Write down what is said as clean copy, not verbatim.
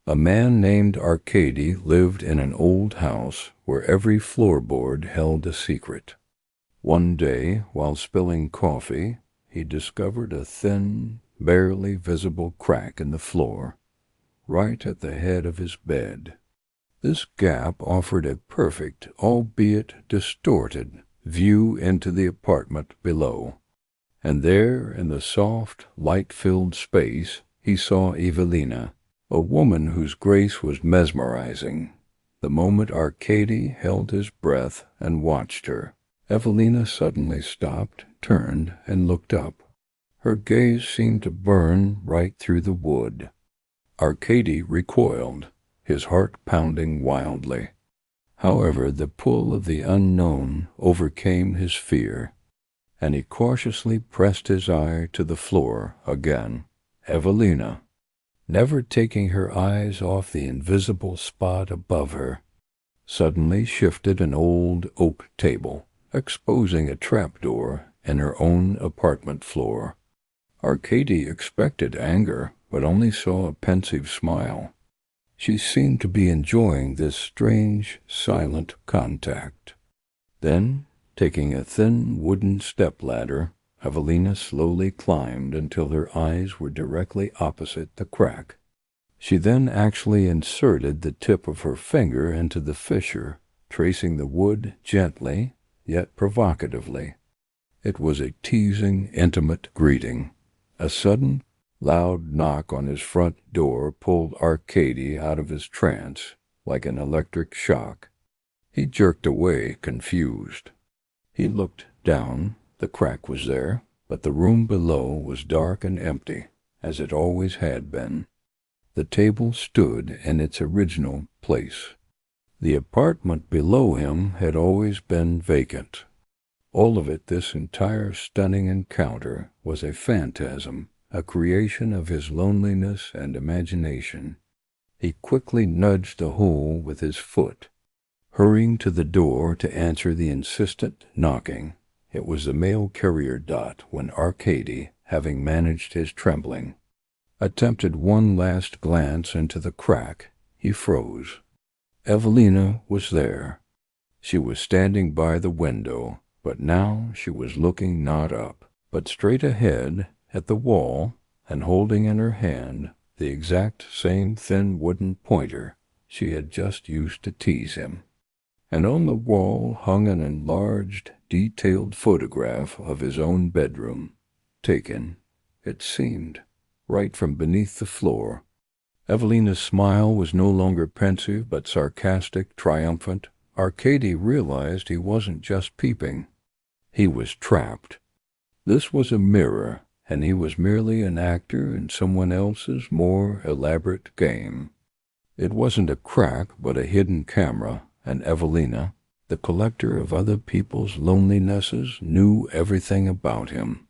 A man named Arcady lived in an old house where every floorboard held a secret. One day, while spilling coffee, he discovered a thin, barely visible crack in the floor, right at the head of his bed. This gap offered a perfect, albeit distorted, view into the apartment below, and there, in the soft, light-filled space, he saw Evelina, a woman whose grace was mesmerizing. The moment Arcady held his breath and watched her, Evelina suddenly stopped, turned, and looked up. Her gaze seemed to burn right through the wood. Arcady recoiled, his heart pounding wildly. However, the pull of the unknown overcame his fear, and he cautiously pressed his eye to the floor again. Evelina, never taking her eyes off the invisible spot above her, suddenly shifted an old oak table, exposing a trapdoor in her own apartment floor. Arcady expected anger, but only saw a pensive smile. She seemed to be enjoying this strange, silent contact. Then, taking a thin wooden stepladder, Evelina slowly climbed until her eyes were directly opposite the crack. She then actually inserted the tip of her finger into the fissure, tracing the wood gently, yet provocatively. It was a teasing, intimate greeting. A sudden, loud knock on his front door pulled Arcady out of his trance like an electric shock. He jerked away, confused. He looked down. The crack was there, but the room below was dark and empty, as it always had been. The table stood in its original place. The apartment below him had always been vacant. All of it, this entire stunning encounter, was a phantasm, a creation of his loneliness and imagination. He quickly nudged the hole with his foot, hurrying to the door to answer the insistent knocking. It was the mail carrier Dot when Arcady, having managed his trembling, attempted one last glance into the crack. He froze. Evelina was there. She was standing by the window, but now she was looking not up, but straight ahead at the wall, and holding in her hand the exact same thin wooden pointer she had just used to tease him. And on the wall hung an enlarged, detailed photograph of his own bedroom, taken, it seemed, right from beneath the floor. Evelina's smile was no longer pensive, but sarcastic, triumphant. Arcady realized he wasn't just peeping. He was trapped. This was a mirror, and he was merely an actor in someone else's more elaborate game. It wasn't a crack, but a hidden camera, and Evelina, the collector of other people's lonelinesses, knew everything about him.